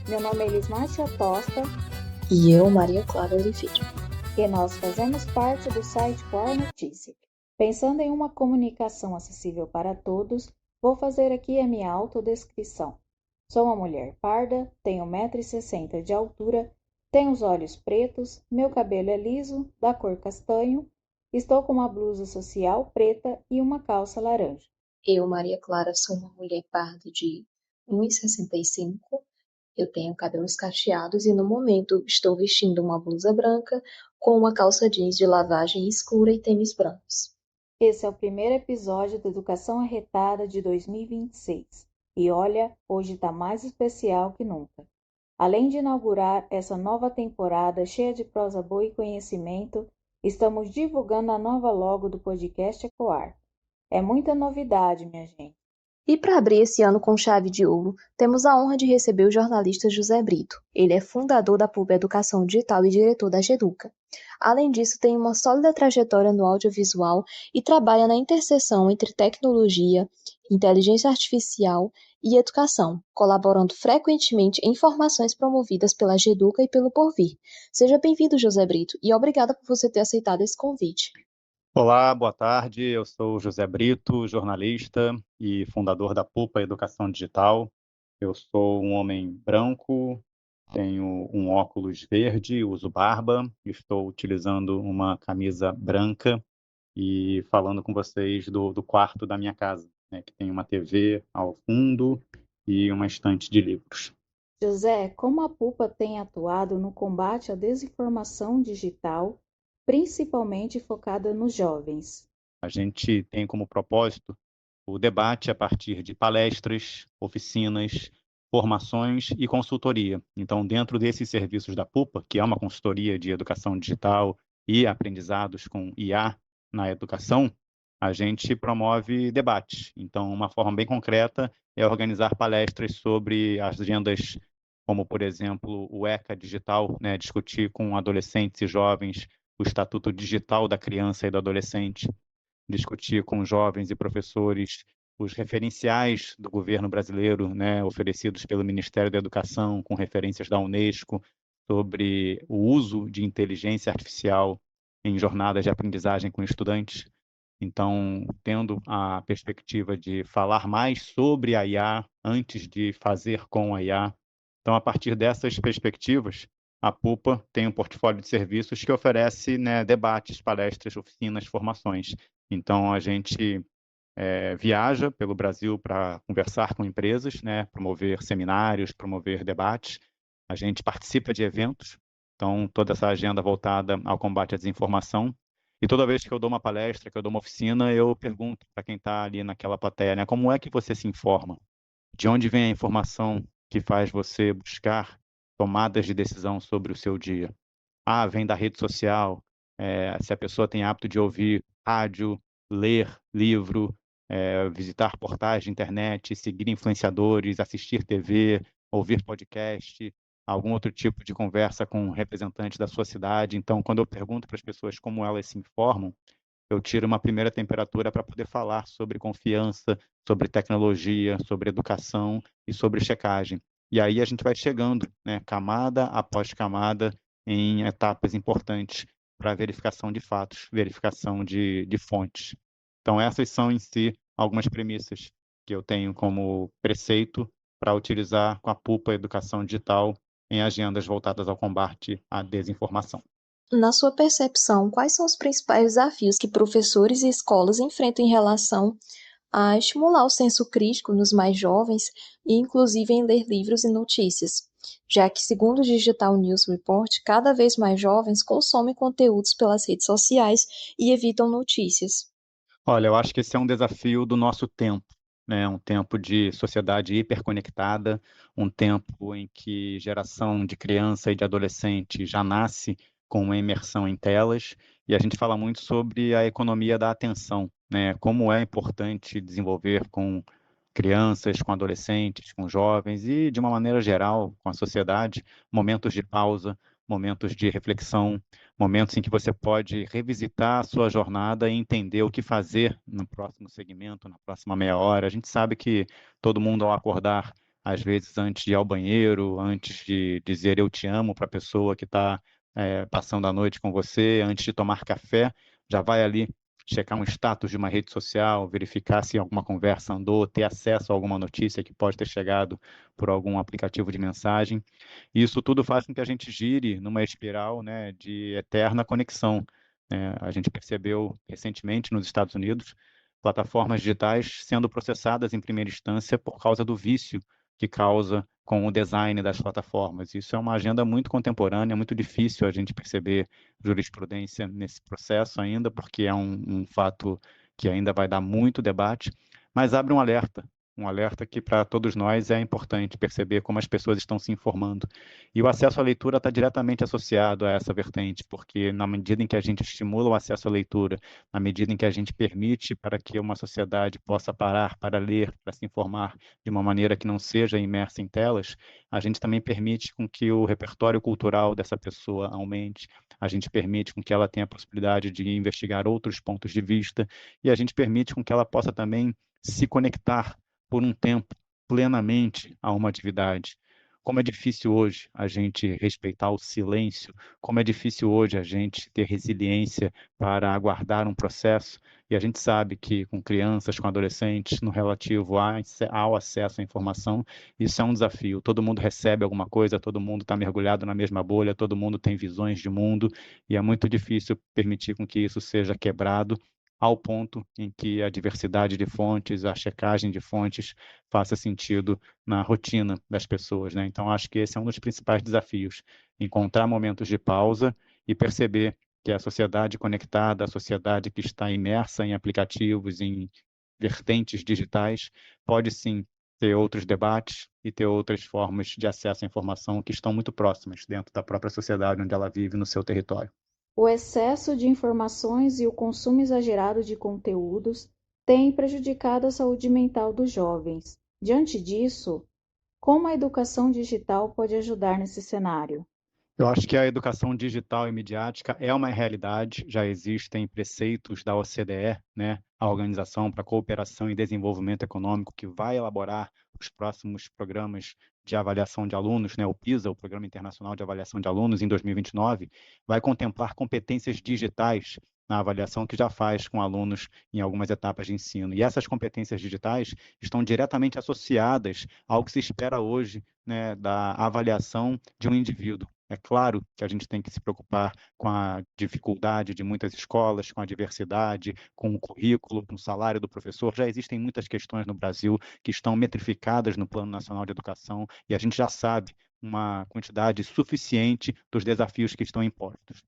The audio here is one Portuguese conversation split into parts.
Meu nome é Elis Márcia Tosta E eu, Maria Clara Oliveira. e nós fazemos parte do site Qual Notícia. Pensando em uma comunicação acessível para todos, vou fazer aqui a minha autodescrição. Sou uma mulher parda, tenho 1,60 m de altura, tenho os olhos pretos, meu cabelo é liso, da cor castanho, estou com uma blusa social preta e uma calça laranja. Eu, Maria Clara, sou uma mulher parda de 1,65 m. Eu tenho cabelos cacheados e, no momento, estou vestindo uma blusa branca com uma calça jeans de lavagem escura e tênis brancos. Esse é o primeiro episódio da Educação Arretada de 2026. E olha, hoje está mais especial que nunca. Além de inaugurar essa nova temporada cheia de prosa boa e conhecimento, estamos divulgando a nova logo do podcast Ecoar. É muita novidade, minha gente. E para abrir esse ano com chave de ouro, temos a honra de receber o jornalista José Brito. Ele é fundador da PUB Educação Digital e diretor da Geduca. Além disso, tem uma sólida trajetória no audiovisual e trabalha na interseção entre tecnologia, inteligência artificial e educação, colaborando frequentemente em formações promovidas pela Geduca e pelo Porvir. Seja bem-vindo, José Brito, e obrigada por você ter aceitado esse convite. Olá, boa tarde. Eu sou o José Brito, jornalista e fundador da PUPA Educação Digital. Eu sou um homem branco, tenho um óculos verde, uso barba, estou utilizando uma camisa branca e falando com vocês do quarto da minha casa, né, que tem uma TV ao fundo e uma estante de livros. José, como a PUPA tem atuado no combate à desinformação digital, principalmente focada nos jovens? A gente tem como propósito o debate a partir de palestras, oficinas, formações e consultoria. Então, dentro desses serviços da PUPA, que é uma consultoria de educação digital e aprendizados com IA na educação, a gente promove debates. Então, uma forma bem concreta é organizar palestras sobre agendas como, por exemplo, o ECA Digital, né, discutir com adolescentes e jovens o Estatuto Digital da Criança e do Adolescente, discutir com jovens e professores os referenciais do governo brasileiro, né, oferecidos pelo Ministério da Educação, com referências da Unesco, sobre o uso de inteligência artificial em jornadas de aprendizagem com estudantes. Então, tendo a perspectiva de falar mais sobre a IA antes de fazer com a IA. Então, a partir dessas perspectivas, a PUPA tem um portfólio de serviços que oferece, né, debates, palestras, oficinas, formações. Então, a gente viaja pelo Brasil para conversar com empresas, né, promover seminários, promover debates. A gente participa de eventos, então toda essa agenda voltada ao combate à desinformação. E toda vez que eu dou uma palestra, que eu dou uma oficina, eu pergunto para quem está ali naquela plateia, né, como é que você se informa? De onde vem a informação que faz você buscar tomadas de decisão sobre o seu dia? Ah, vem da rede social, se a pessoa tem hábito de ouvir rádio, ler livro, visitar portais de internet, seguir influenciadores, assistir TV, ouvir podcast, algum outro tipo de conversa com representantes da sua cidade. Então, quando eu pergunto para as pessoas como elas se informam, eu tiro uma primeira temperatura para poder falar sobre confiança, sobre tecnologia, sobre educação e sobre checagem. E aí a gente vai chegando, né, camada após camada, em etapas importantes para verificação de fatos, verificação de fontes. Então, essas são, em si, algumas premissas que eu tenho como preceito para utilizar com a PUPA Educação Digital em agendas voltadas ao combate à desinformação. Na sua percepção, quais são os principais desafios que professores e escolas enfrentam em relação a estimular o senso crítico nos mais jovens e, inclusive, em ler livros e notícias? Já que, segundo o Digital News Report, cada vez mais jovens consomem conteúdos pelas redes sociais e evitam notícias. Olha, eu acho que esse é um desafio do nosso tempo, né? Um tempo de sociedade hiperconectada, um tempo em que geração de criança e de adolescente já nasce com uma imersão em telas, e a gente fala muito sobre a economia da atenção, né? Como é importante desenvolver com crianças, com adolescentes, com jovens e, de uma maneira geral, com a sociedade, momentos de pausa, momentos de reflexão, momentos em que você pode revisitar a sua jornada e entender o que fazer no próximo segmento, na próxima meia hora. A gente sabe que todo mundo, ao acordar, às vezes antes de ir ao banheiro, antes de dizer eu te amo para a pessoa que está passando a noite com você, antes de tomar café, já vai ali checar um status de uma rede social, verificar se alguma conversa andou, ter acesso a alguma notícia que pode ter chegado por algum aplicativo de mensagem. E isso tudo faz com que a gente gire numa espiral, né, de eterna conexão. A gente percebeu recentemente nos Estados Unidos plataformas digitais sendo processadas em primeira instância por causa do vício que causa com o design das plataformas. Isso é uma agenda muito contemporânea, muito difícil a gente perceber jurisprudência nesse processo ainda, porque é um fato que ainda vai dar muito debate, mas abre um alerta que para todos nós é importante perceber como as pessoas estão se informando. E o acesso à leitura está diretamente associado a essa vertente, porque na medida em que a gente estimula o acesso à leitura, na medida em que a gente permite para que uma sociedade possa parar para ler, para se informar de uma maneira que não seja imersa em telas, a gente também permite com que o repertório cultural dessa pessoa aumente, a gente permite com que ela tenha a possibilidade de investigar outros pontos de vista e a gente permite com que ela possa também se conectar por um tempo plenamente a uma atividade. Como é difícil hoje a gente respeitar o silêncio, como é difícil hoje a gente ter resiliência para aguardar um processo, e a gente sabe que com crianças, com adolescentes, no relativo ao acesso à informação, isso é um desafio. Todo mundo recebe alguma coisa, todo mundo está mergulhado na mesma bolha, todo mundo tem visões de mundo, e é muito difícil permitir com que isso seja quebrado ao ponto em que a diversidade de fontes, a checagem de fontes faça sentido na rotina das pessoas, né? Então, acho que esse é um dos principais desafios, encontrar momentos de pausa e perceber que a sociedade conectada, a sociedade que está imersa em aplicativos, em vertentes digitais, pode sim ter outros debates e ter outras formas de acesso à informação que estão muito próximas dentro da própria sociedade onde ela vive no seu território. O excesso de informações e o consumo exagerado de conteúdos têm prejudicado a saúde mental dos jovens. Diante disso, como a educação digital pode ajudar nesse cenário? Eu acho que a educação digital e midiática é uma realidade, já existem preceitos da OCDE, né, a Organização para a Cooperação e Desenvolvimento Econômico, que vai elaborar os próximos programas de avaliação de alunos, né, o PISA, o Programa Internacional de Avaliação de Alunos, em 2029, vai contemplar competências digitais na avaliação que já faz com alunos em algumas etapas de ensino. E essas competências digitais estão diretamente associadas ao que se espera hoje, né, da avaliação de um indivíduo. É claro que a gente tem que se preocupar com a dificuldade de muitas escolas, com a diversidade, com o currículo, com o salário do professor. Já existem muitas questões no Brasil que estão metrificadas no Plano Nacional de Educação e a gente já sabe uma quantidade suficiente dos desafios que estão impostos.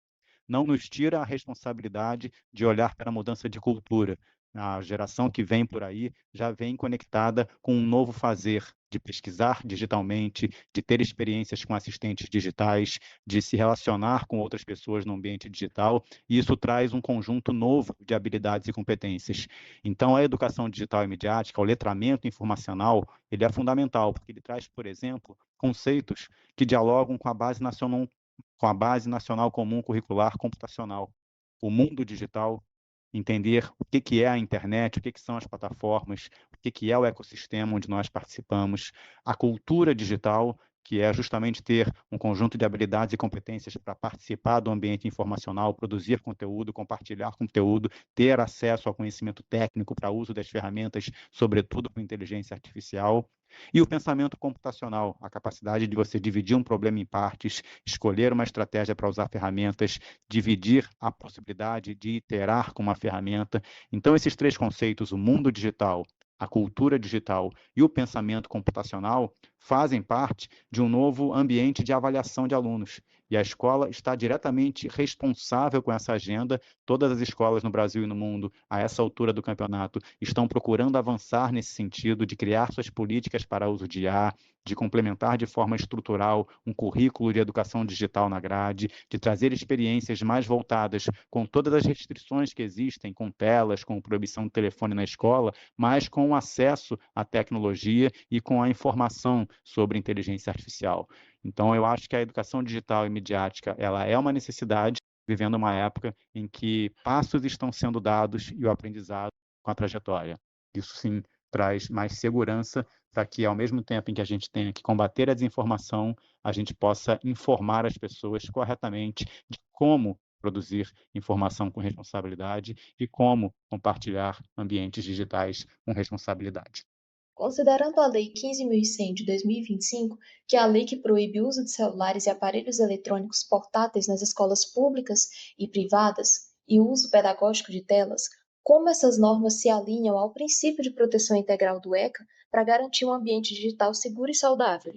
Não nos tira a responsabilidade de olhar para a mudança de cultura. A geração que vem por aí já vem conectada com um novo fazer de pesquisar digitalmente, de ter experiências com assistentes digitais, de se relacionar com outras pessoas no ambiente digital, e isso traz um conjunto novo de habilidades e competências. Então, a educação digital e midiática, o letramento informacional, ele é fundamental, porque ele traz, por exemplo, conceitos que dialogam com a Base Nacional Comum Curricular Computacional. O mundo digital, entender o que é a internet, o que são as plataformas, o que é o ecossistema onde nós participamos, a cultura digital, que é justamente ter um conjunto de habilidades e competências para participar do ambiente informacional, produzir conteúdo, compartilhar conteúdo, ter acesso ao conhecimento técnico para uso das ferramentas, sobretudo com inteligência artificial. E o pensamento computacional, a capacidade de você dividir um problema em partes, escolher uma estratégia para usar ferramentas, dividir a possibilidade de iterar com uma ferramenta. Então, esses três conceitos, o mundo digital, a cultura digital e o pensamento computacional, fazem parte de um novo ambiente de avaliação de alunos. E a escola está diretamente responsável com essa agenda. Todas as escolas no Brasil e no mundo, a essa altura do campeonato, estão procurando avançar nesse sentido de criar suas políticas para uso de IA, de complementar de forma estrutural um currículo de educação digital na grade, de trazer experiências mais voltadas com todas as restrições que existem, com telas, com proibição do telefone na escola, mas com o acesso à tecnologia e com a informação sobre inteligência artificial. Então, eu acho que a educação digital e midiática, ela é uma necessidade, vivendo uma época em que passos estão sendo dados e o aprendizado com a trajetória. Isso, sim, traz mais segurança para que, ao mesmo tempo em que a gente tenha que combater a desinformação, a gente possa informar as pessoas corretamente de como produzir informação com responsabilidade e como compartilhar ambientes digitais com responsabilidade. Considerando a Lei 15.100 de 2025, que é a lei que proíbe o uso de celulares e aparelhos eletrônicos portáteis nas escolas públicas e privadas e o uso pedagógico de telas, como essas normas se alinham ao princípio de proteção integral do ECA para garantir um ambiente digital seguro e saudável?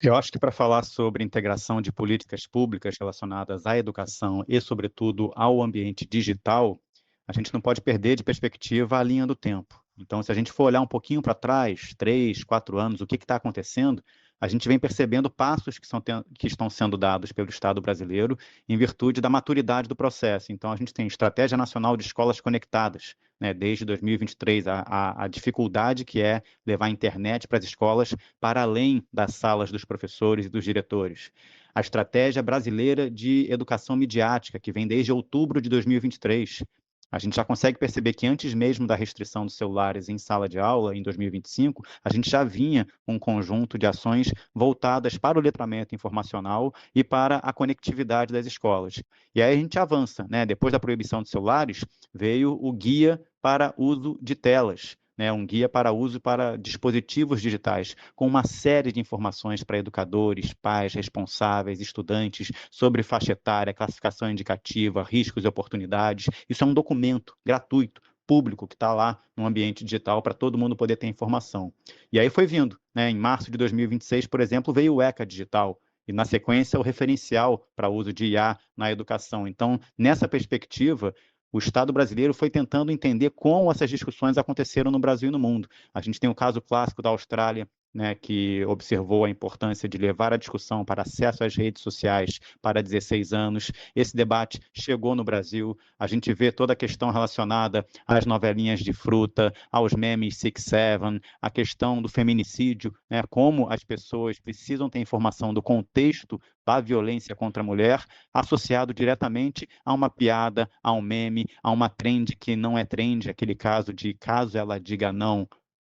Eu acho que para falar sobre integração de políticas públicas relacionadas à educação e, sobretudo, ao ambiente digital, a gente não pode perder de perspectiva a linha do tempo. Então, se a gente for olhar um pouquinho para trás, 3, 4 anos, o que está acontecendo, a gente vem percebendo passos que estão sendo dados pelo Estado brasileiro em virtude da maturidade do processo. Então, a gente tem Estratégia Nacional de Escolas Conectadas, né, desde 2023, a dificuldade que é levar a internet para as escolas para além das salas dos professores e dos diretores. A Estratégia Brasileira de Educação Midiática, que vem desde outubro de 2023. A gente já consegue perceber que antes mesmo da restrição dos celulares em sala de aula, em 2025, a gente já vinha com um conjunto de ações voltadas para o letramento informacional e para a conectividade das escolas. E aí a gente avança, né? Depois da proibição de celulares, veio o guia para uso de telas, né, um guia para uso para dispositivos digitais, com uma série de informações para educadores, pais, responsáveis, estudantes, sobre faixa etária, classificação indicativa, riscos e oportunidades. Isso é um documento gratuito, público, que está lá no ambiente digital para todo mundo poder ter informação. E aí foi vindo, né? Em março de 2026, por exemplo, veio o ECA Digital, e, na sequência, o referencial para uso de IA na educação. Então, nessa perspectiva, o Estado brasileiro foi tentando entender como essas discussões aconteceram no Brasil e no mundo. A gente tem o caso clássico da Austrália, né, que observou a importância de levar a discussão para acesso às redes sociais para 16 anos. Esse debate chegou no Brasil. A gente vê toda a questão relacionada às novelinhas de fruta, aos memes 6-7, a questão do feminicídio, né, como as pessoas precisam ter informação do contexto da violência contra a mulher, associado diretamente a uma piada, a um meme, a uma trend que não é trend, aquele caso de caso ela diga não,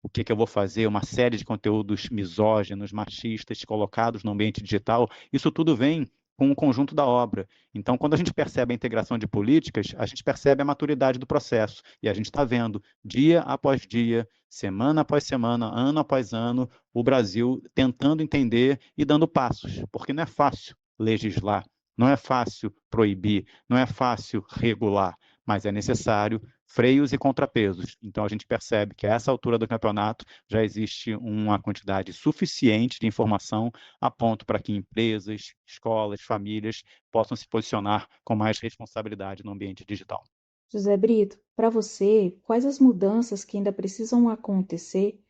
o que eu vou fazer, uma série de conteúdos misóginos, machistas, colocados no ambiente digital, isso tudo vem com o conjunto da obra. Então, quando a gente percebe a integração de políticas, a gente percebe a maturidade do processo, e a gente está vendo, dia após dia, semana após semana, ano após ano, o Brasil tentando entender e dando passos, porque não é fácil legislar, não é fácil proibir, não é fácil regular, mas é necessário freios e contrapesos. Então, a gente percebe que a essa altura do campeonato já existe uma quantidade suficiente de informação a ponto para que empresas, escolas, famílias possam se posicionar com mais responsabilidade no ambiente digital. José Brito, para você, quais as mudanças que ainda precisam acontecer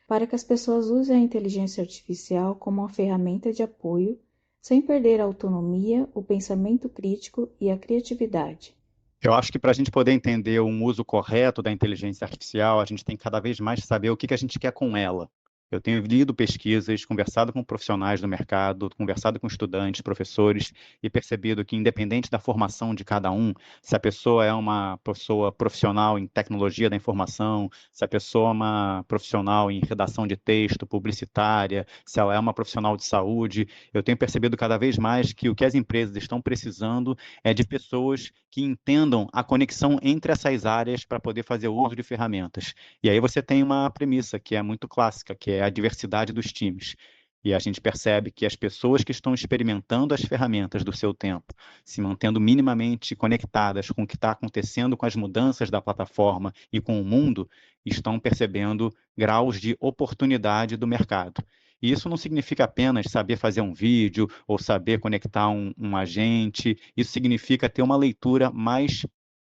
para que as pessoas usem a inteligência artificial como uma ferramenta de apoio, sem perder a autonomia, o pensamento crítico e a criatividade? Eu acho que para a gente poder entender um uso correto da inteligência artificial, a gente tem que cada vez mais saber o que a gente quer com ela. Eu tenho lido pesquisas, conversado com profissionais do mercado, conversado com estudantes, professores, e percebido que, independente da formação de cada um, se a pessoa é uma pessoa profissional em tecnologia da informação, se a pessoa é uma profissional em redação de texto, publicitária, se ela é uma profissional de saúde, eu tenho percebido cada vez mais que o que as empresas estão precisando é de pessoas que entendam a conexão entre essas áreas para poder fazer uso de ferramentas. E aí você tem uma premissa que é muito clássica, que é a diversidade dos times. E a gente percebe que as pessoas que estão experimentando as ferramentas do seu tempo, se mantendo minimamente conectadas com o que está acontecendo com as mudanças da plataforma e com o mundo, estão percebendo graus de oportunidade do mercado. E isso não significa apenas saber fazer um vídeo ou saber conectar um agente, isso significa ter uma leitura mais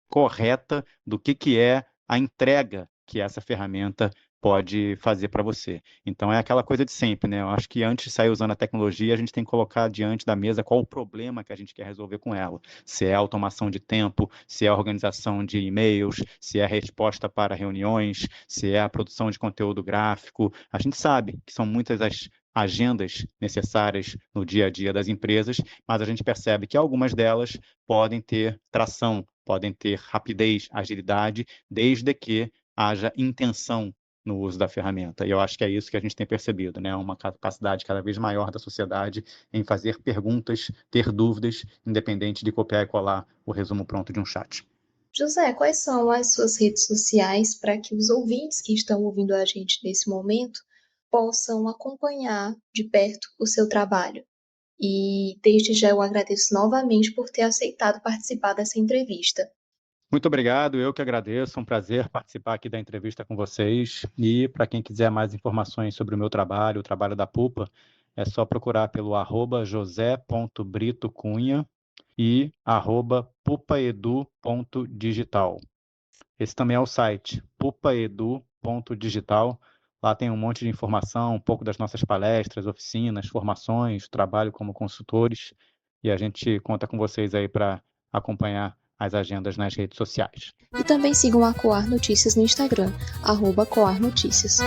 correta do que é a entrega que essa ferramenta pode fazer para você. Então é aquela coisa de sempre, né? Eu acho que antes de sair usando a tecnologia, a gente tem que colocar diante da mesa qual o problema que a gente quer resolver com ela. Se é a automação de tempo, se é a organização de e-mails, se é a resposta para reuniões, se é a produção de conteúdo gráfico. A gente sabe que são muitas as agendas necessárias no dia a dia das empresas, mas a gente percebe que algumas delas podem ter tração, podem ter rapidez, agilidade, desde que haja intenção no uso da ferramenta. E eu acho que é isso que a gente tem percebido, né? Uma capacidade cada vez maior da sociedade em fazer perguntas, ter dúvidas, independente de copiar e colar o resumo pronto de um chat. José, quais são as suas redes sociais para que os ouvintes que estão ouvindo a gente nesse momento possam acompanhar de perto o seu trabalho? E desde já eu agradeço novamente por ter aceitado participar dessa entrevista. Muito obrigado, eu que agradeço, é um prazer participar aqui da entrevista com vocês. E para quem quiser mais informações sobre o meu trabalho, o trabalho da Pupa, é só procurar pelo @josé.britocunha e @pupaedu.digital. Esse também é o site, pupaedu.digital. Lá tem um monte de informação, um pouco das nossas palestras, oficinas, formações, trabalho como consultores, e a gente conta com vocês aí para acompanhar as agendas nas redes sociais. E também sigam a Coar Notícias no Instagram, @Coar Notícias.